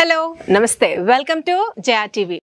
Hello నమస్తే welcome to Jaya TV.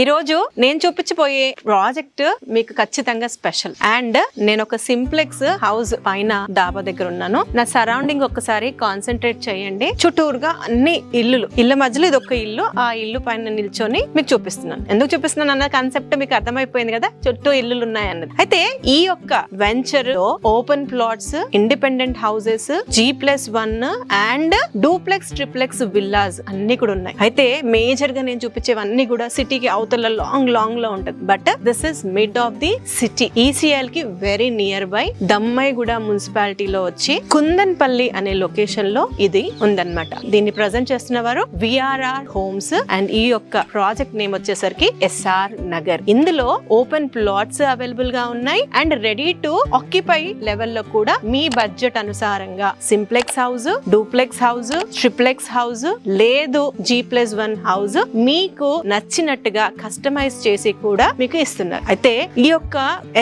ఈ రోజు నేను చూపించబోయే ప్రాజెక్ట్ మీకు ఖచ్చితంగా స్పెషల్. అండ్ నేను ఒక సింప్లెక్స్ హౌస్ పైన డాబా దగ్గర ఉన్నాను. నా సరౌండింగ్ ఒక్కసారి కాన్సన్ట్రేట్ చేయండి. చుట్టూరుగా అన్ని ఇళ్ళ మధ్యలో ఇది ఒక ఇల్లు. ఆ ఇల్లు పైన నిల్చొని మీకు చూపిస్తున్నాను. ఎందుకు చూపిస్తున్నాను అన్న కాన్సెప్ట్ మీకు అర్థమైపోయింది కదా, చుట్టూ ఇల్లులు ఉన్నాయి అన్నది. అయితే ఈ యొక్క వెంచర్ లో open plots, independent houses, G+1 and duplex, triplex villas అన్ని కూడా ఉన్నాయి. అయితే మేజర్ గా నేను చూపించేవన్నీ కూడా సిటీకి అవతల లాంగ్ లో ఉంటది. But this is mid of the city. ECL కి వెరీ నియర్ బై దమ్మాయిగూడ మున్సిపాలిటీలో వచ్చి కుందన్పల్లి అనే లొకేషన్ లో ఇది ఉందన్నమాట. దీన్ని ప్రజెంట్ చేస్తున్న వారు VRR హోమ్స్ అండ్ ఈ యొక్క ప్రాజెక్ట్ నేమ్ వచ్చేసరికి SR నగర్. ఇందులో ఓపెన్ ప్లాట్స్ అవైలబుల్ గా ఉన్నాయి అండ్ రెడీ టు ఆక్యుపై లెవెల్లో కూడా మీ బడ్జెట్ అనుసారంగా simplex house, duplex house, triplex house లేదు G+1 హౌస్ మీకు నచ్చినట్టుగా కస్టమైజ్ చేసి కూడా మీకు ఇస్తున్నారు. అయితే ఈ యొక్క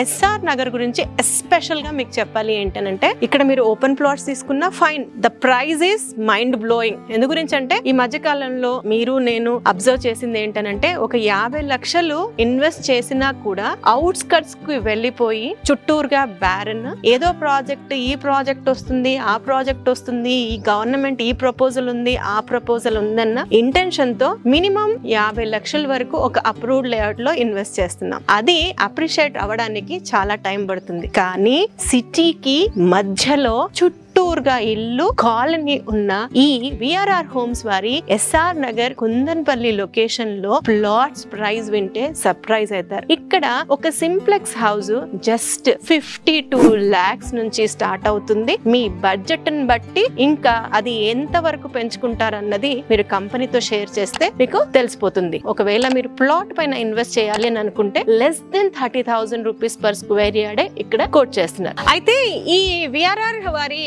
SR నగర్ గురించి ఎస్పెషల్ గా మీకు చెప్పాలి ఏంటంటే, ఇక్కడ మీరు ఓపెన్ ప్లాట్స్ తీసుకున్నా fine, the price is mind blowing. ఎందు గురించి అంటే ఈ మధ్య కాలంలో మీరు నేను అబ్జర్వ్ చేసింది ఏంటంటే, ఒక 50 లక్షలు ఇన్వెస్ట్ చేసినా కూడా అవుట్స్కట్స్ కి వెళ్ళిపోయి చుట్టూరుగా బ్యారన్, ఏదో ప్రాజెక్ట్, ఈ ప్రాజెక్ట్ వస్తుంది, ఆ ప్రాజెక్ట్ వస్తుంది, ఈ గవర్నమెంట్ ఈ ప్రపోజల్ ఉంది, ఆ ప్రపోజల్ ఉందన్న ఇంటెన్షన్ తో మినిమం 50 లక్షల వరకు ఒక అప్రూవ్డ్ లేఅవుట్ లో ఇన్వెస్ట్ చేస్తున్నాం. అది అప్రిషియేట్ అవ్వడానికి చాలా టైం పడుతుంది. కానీ సిటీకి మధ్యలో చుట్టూరుగా ఇల్లు, కాలనీ ఉన్న ఈ VRR హోమ్స్ వారి SR నగర్ కుందన్పల్లి లొకేషన్ లో ప్లాట్స్ ప్రైస్ వింటే సర్ప్రైజ్ అవుతారు. ఇక్కడ ఒక సింప్లెక్స్ హౌస్ జస్ట్ 52 lakhs నుంచి స్టార్ట్ అవుతుంది. మీ బడ్జెట్ ని బట్టి ఇంకా అది ఎంత వరకు పెంచుకుంటారన్నది మీరు కంపెనీతో షేర్ చేస్తే మీకు తెలిసిపోతుంది. ఒకవేళ మీరు ప్లాట్ పైన ఇన్వెస్ట్ చేయాలి అని అనుకుంటే less than 30,000 rupees per square yard ఇక్కడ కోట్ చేస్తున్నారు. అయితే ఈ VRR వారి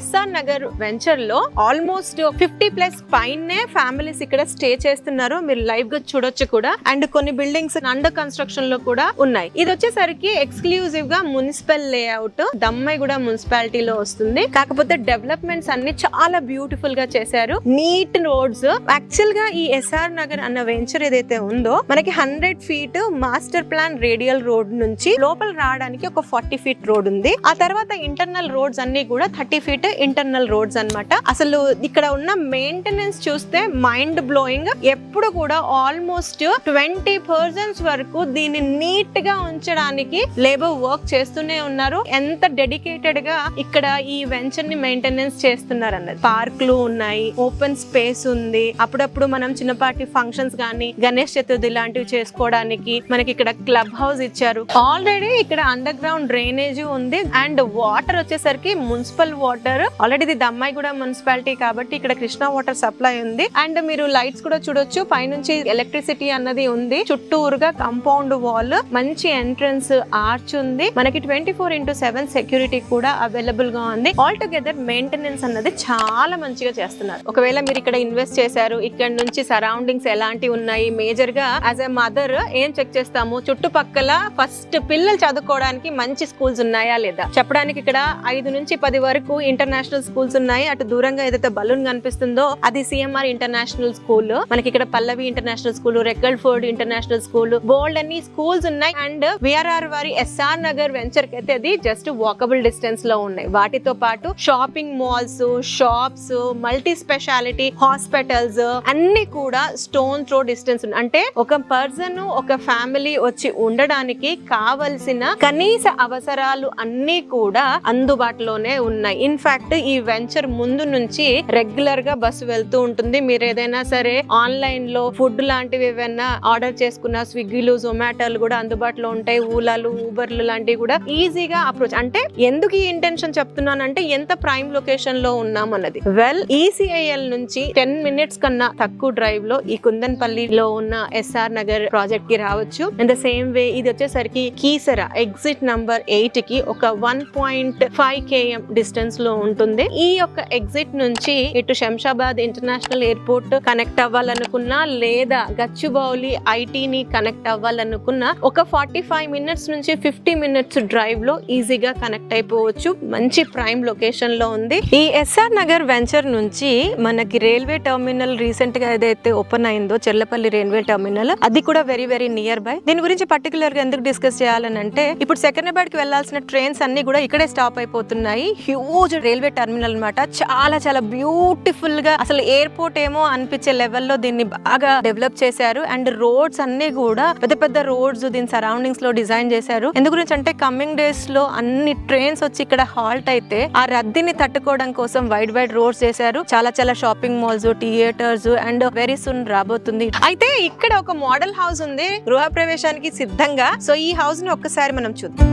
SR నగర్ వెంచర్ లో ఆల్మోస్ట్ 50+ పైనే ఫ్యామిలీస్ ఇక్కడ స్టే చేస్తున్నారు. మీరు లైవ్ గా చూడొచ్చు కూడా. అండ్ కొన్ని బిల్డింగ్స్ అండర్ కన్స్ట్రక్షన్ లో కూడా ఉన్నాయి. ఇది వచ్చేసరికి ఎక్స్క్లూజివ్ గా మున్సిపల్ లేఅవుట్ దమ్మాయిగూడ మున్సిపాలిటీలో వస్తుంది. కాకపోతే డెవలప్మెంట్స్ అన్ని చాలా బ్యూటిఫుల్ గా చేశారు. Neat roads. యాక్చువల్ గా ఈ SR నగర్ అన్న వెంచర్ ఏదైతే ఉందో మనకి 100 feet master plan radial road నుంచి లోపల రావడానికి ఒక 40 feet రోడ్ ఉంది. ఆ తర్వాత ఇంటర్నల్ రోడ్స్ అన్ని కూడా 30 feet ఇంటర్నల్ రోడ్స్ అన్నమాట. అసలు ఇక్కడ ఉన్న మెయింటెనెన్స్ చూస్తే మైండ్ బ్లోయింగ్. ఎప్పుడు కూడా ఆల్మోస్ట్ 20% వరకు దీన్ని నీట్ గా ఉంచడానికి లేబర్ వర్క్ చేస్తూనే ఉన్నారు. ఎంత డెడికేటెడ్ గా ఇక్కడ ఈ వెంచర్ ని మెయింటెనెన్స్ చేస్తున్నారు అన్నది. పార్కులు ఉన్నాయి, ఓపెన్ స్పేస్ ఉంది. అప్పుడప్పుడు మనం చిన్నపాటి ఫంక్షన్స్ గానీ, గణేష్ చతుర్థి లాంటివి చేసుకోవడానికి మనకి ఇక్కడ క్లబ్ హౌస్ ఇచ్చారు. ఆల్రెడీ ఇక్కడ అండర్ గ్రౌండ్ డ్రైనేజ్ ఉంది. అండ్ వాటర్ వచ్చేసరికి మున్సిపల్ వాటర్. ఆల్రెడీ ఇది దమ్మాయిగూడ మున్సిపాలిటీ కాబట్టి ఇక్కడ కృష్ణా వాటర్ సప్లై ఉంది. అండ్ మీరు లైట్స్ కూడా చూడొచ్చు. పైనుంచి ఎలక్ట్రిసిటీ అన్నది ఉంది. చుట్టూరుగా కంపౌండ్ వాల్, మంచి ఎంట్రన్స్ ఆర్చ్ ఉంది. మనకి 24/7 సెక్యూరిటీ కూడా అవైలబుల్ గా ఉంది. ఆల్ టుగెదర్ మెయింటెనెన్స్ అన్నది చాలా మంచిగా చేస్తున్నారు. ఒకవేళ మీరు ఇక్కడ ఇన్వెస్ట్ చేశారు, ఇక్కడ నుంచి సరౌండింగ్స్ ఎలాంటివి ఉన్నాయి, మేజర్ గా యాజ్ ఎ మదర్ ఏం చెక్ చేస్తాము, చుట్టుపక్కల ఫస్ట్ పిల్లలు చదువుకోవడానికి మంచి స్కూల్స్ ఉన్నాయా లేదా చెప్పడానికి ఇక్కడ 5 నుంచి 10 వరకు ఇంటర్నేషనల్ స్కూల్స్ ఉన్నాయి. అటు దూరంగా ఏదైతే బలూన్ కనిపిస్తుందో అది CMR ఇంటర్నేషనల్ స్కూల్. మనకి ఇక్కడ పల్లవి ఇంటర్నేషనల్ స్కూల్, రెక్కల్ఫోర్డ్ ఇంటర్నేషనల్ స్కూల్, బోల్డ్ అన్ని స్కూల్స్ ఉన్నాయి. అండ్ VRR వారి SR నగర్ వెంచర్ కి అయితే అది జస్ట్ వాకబుల్ డిస్టెన్స్ లో ఉన్నాయి. వాటితో పాటు shopping malls, shops, multi speciality hospitals అన్ని కూడా స్టోన్ త్రో డిస్టెన్స్. అంటే ఒక పర్సన్, ఒక ఫ్యామిలీ వచ్చి ఉండడానికి కావలసిన కనీస అవసరాలు అన్ని కూడా అందుబాటులోనే ఉన్నాయి. ఇన్ఫాక్ట్ ఈ వెంచర్ ముందు నుంచి రెగ్యులర్ గా బస్సు వెళ్తూ ఉంటుంది. మీరు ఏదైనా సరే ఆన్లైన్ లో ఫుడ్ లాంటివి ఏమైనా ఆర్డర్ చేసుకున్న స్విగ్గీలు, జొమాటోలు కూడా అందుబాటులో ఉంటాయి. ఊలాలు, ఊబర్లు లాంటివి కూడా ఈజీగా అప్రోచ్. అంటే ఎందుకు ఈ ఇంటెన్షన్ చెప్తున్నానంటే ఎంత ప్రైమ్ లొకేషన్ లో ఉన్నాం అన్నది. వెల్ ECIL నుంచి 10 minutes కన్నా తక్కువ డ్రైవ్ లో ఈ కుందన్పల్లిలో ఉన్న SR నగర్ ప్రాజెక్ట్ కి రావచ్చు. అండ్ ద సేమ్ వే ఇది వచ్చేసరికి కీసర ఎగ్జిట్ నంబర్ 8 కి ఒక 1.5 km డిస్టెన్స్ లో లో ఉంటుంది. ఈ యొక్క ఎగ్జిట్ నుంచి ఇటు శంషాబాద్ ఇంటర్నేషనల్ ఎయిర్పోర్ట్ కనెక్ట్ అవ్వాలనుకున్నా లేదా గచ్చిబౌలి ఐటీని కనెక్ట్ అవ్వాలనుకున్నా ఒక 45 మినిట్స్ నుంచి 50 మినిట్స్ డ్రైవ్ లో ఈజీగా కనెక్ట్ అయిపోవచ్చు. మంచి ప్రైమ్ లొకేషన్ లో ఉంది. ఈ ఎస్ఆర్ నగర్ వెంచర్ నుంచి మనకి రైల్వే టర్మినల్ రీసెంట్ గా ఏదైతే ఓపెన్ అయిందో చెర్లపల్లి రైల్వే టర్మినల్, అది కూడా వెరీ వెరీ నియర్ బై. దీని గురించి పర్టికులర్ గా ఎందుకు డిస్కస్ చేయాలని అంటే, ఇప్పుడు సెకండ్రాబాద్ కి వెళ్లాల్సిన ట్రైన్స్ అన్ని కూడా ఇక్కడే స్టాప్ అయిపోతున్నాయి. హ్యూజ్ రైల్వే టర్మినల్ అన్నమాట. చాలా చాలా బ్యూటిఫుల్ గా, అసలు ఎయిర్పోర్ట్ ఏమో అనిపించే లెవెల్లో దీన్ని బాగా డెవలప్ చేశారు. అండ్ రోడ్స్ అన్ని కూడా పెద్ద పెద్ద రోడ్స్ దీని సరౌండింగ్స్ లో డిజైన్ చేశారు. ఎందు గురించి అంటే, కమింగ్ డేస్ లో అన్ని ట్రైన్స్ వచ్చి ఇక్కడ హాల్ట్ అయితే ఆ రద్దీని తట్టుకోవడం కోసం వైడ్ వైడ్ రోడ్స్ చేశారు. చాలా చాలా shopping malls, theatres and very soon రాబోతుంది. అయితే ఇక్కడ ఒక మోడల్ హౌస్ ఉంది గృహ ప్రవేశానికి సిద్ధంగా. సో ఈ హౌస్ ని ఒక్కసారి మనం చూద్దాం.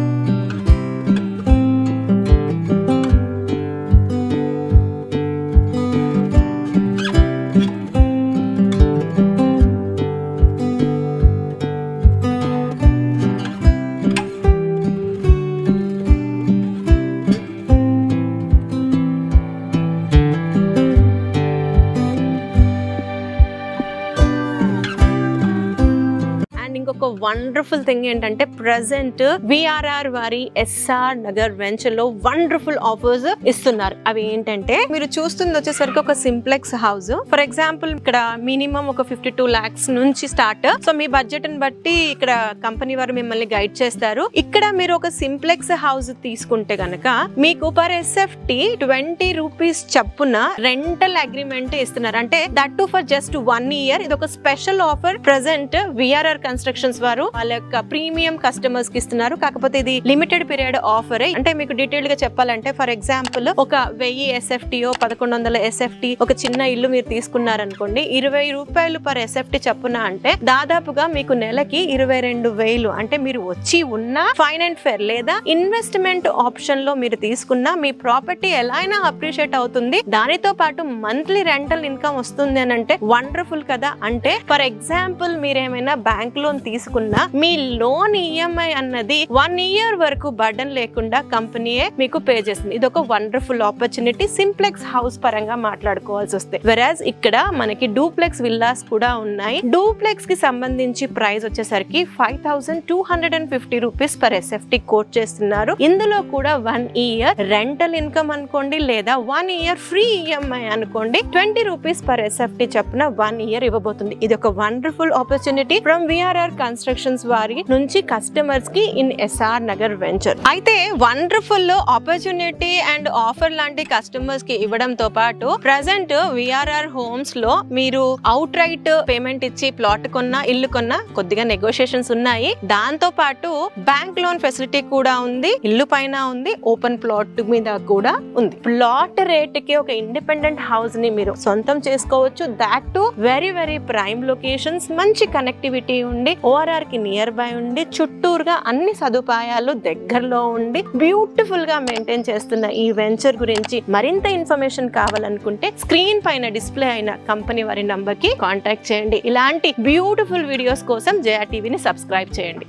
ఇంకొక వండర్ఫుల్ థింగ్ ఏంటంటే, ప్రెసెంట్ విఆర్ఆర్ వారి ఎస్ఆర్ నగర్ వెంచర్ లో వండర్ఫుల్ ఆఫర్స్ ఇస్తున్నారు. అవి ఏంటంటే, మీరు చూస్తుంది వచ్చేసరికి ఒక సింప్లెక్స్ హౌస్. ఫర్ ఎగ్జాంపుల్ ఇక్కడ మినిమం ఒక 52 lakhs నుంచి స్టార్ట్. సో మీ బడ్జెట్ ని బట్టి ఇక్కడ కంపెనీ వారు మిమ్మల్ని గైడ్ చేస్తారు. ఇక్కడ మీరు ఒక సింప్లెక్స్ హౌస్ తీసుకుంటే గనక మీకు పర్ ఎస్ఎఫ్టీ 20 రూపీస్ చప్పున రెంటల్ అగ్రిమెంట్ ఇస్తున్నారు. అంటే that to for just 1 year. ఇది ఒక special offer present VRR constructions వారు వాళ్ళ యొక్క ప్రీమియం కస్టమర్స్ కి ఇస్తున్నారు. కాకపోతే ఇది లిమిటెడ్ పీరియడ్ ఆఫర్. అంటే మీకు డీటెయిల్ గా చెప్పాలంటే, ఫర్ ఎగ్జాంపుల్ ఒక 1000 SFT 1100 SFT ఒక చిన్న ఇల్లు మీరు తీసుకున్నారనుకోండి, 20 రూపాయలు పర్ SFT చప్పున అంటే దాదాపుగా మీకు నెలకి 22,000. అంటే మీరు వచ్చి ఉన్న ఫైన్ అండ్ ఫేర్ లేదా ఇన్వెస్ట్మెంట్ ఆప్షన్ లో మీరు తీసుకున్న మీ ప్రాపర్టీ ఎలా అయినా అప్రిషియేట్ అవుతుంది. దానితో పాటు మంత్లీ రెంటల్ ఇన్కమ్ వస్తుంది అని అంటే వండర్ఫుల్ కదా. అంటే ఫర్ ఎగ్జాంపుల్ మీరేమైనా బ్యాంక్ లోన్ తీసుకున్నా మీ లోన్ ఈఎంఐ అన్నది 1 year వరకు బర్డన్ లేకుండా కంపెనీయే మీకు పే చేస్తుంది. ఇది ఒక వండర్ఫుల్ ఆపర్చునిటీ సింప్లెక్స్ హౌస్ పరంగా మాట్లాడుకోవాల్సి వస్తే. వెరాజ్ ఇక్కడ మనకి డూప్లెక్స్ విల్లాస్ కూడా ఉన్నాయి. డూప్లెక్స్ కి సంబంధించి ప్రైస్ వచ్చేసరికి 5250 రూపీస్ పర్ ఎస్ఎఫ్టీ కోట్ చేస్తున్నారు. ఇందులో కూడా 1 year రెంటల్ ఇన్కమ్ అనుకోండి లేదా 1 year ఫ్రీ ఈఎంఐ అనుకోండి, 20 రూపీస్ పర్ ఎస్ఎఫ్టీ చప్పున 1 year ఇవ్వబోతుంది. ఇది ఒక wonderful opportunity from VRR constructions వారి నుంచి కస్టమర్స్ కి ఇన్ ఎస్ఆర్ నగర్ వెంచర్. అయితే వండర్ఫుల్ ఆపర్చునిటీ అండ్ ఆఫర్ లాంటి కస్టమర్స్ కి ఇవ్వడంతో పాటు ప్రెసెంట్ విఆర్ఆర్ హోమ్స్ లో మీరు అవుట్ రైట్ పేమెంట్ ఇచ్చి ప్లాట్ కొన్నా ఇల్లు కొన్నా కొద్దిగా నెగోషియేషన్స్ ఉన్నాయి. దాంతో పాటు బ్యాంక్ లోన్ ఫెసిలిటీ కూడా ఉంది. ఇల్లు పైన ఉంది, ఓపెన్ ప్లాట్ మీద కూడా ఉంది. ప్లాట్ రేట్ కి ఒక ఇండిపెండెంట్ హౌస్ ని మీరు సొంతం చేసుకోవచ్చు. That to very very prime locations, మంచి కనెక్టివిటీ ఉండి, ఓఆర్ఆర్ కి నియర్ బై ఉండి, చుట్టూరుగా అన్ని సదుపాయాలు దగ్గరలో ఉండి బ్యూటిఫుల్ గా మెయింటైన్ చేస్తున్న ఈ వెంచర్ గురించి మరింత ఇన్ఫర్మేషన్ కావాలనుకుంటే స్క్రీన్ పైన డిస్ప్లే అయిన కంపెనీ వారి నంబర్ కి కాంటాక్ట్ చేయండి. ఇలాంటి బ్యూటిఫుల్ వీడియోస్ కోసం జయా టీవీని సబ్స్క్రైబ్ చేయండి.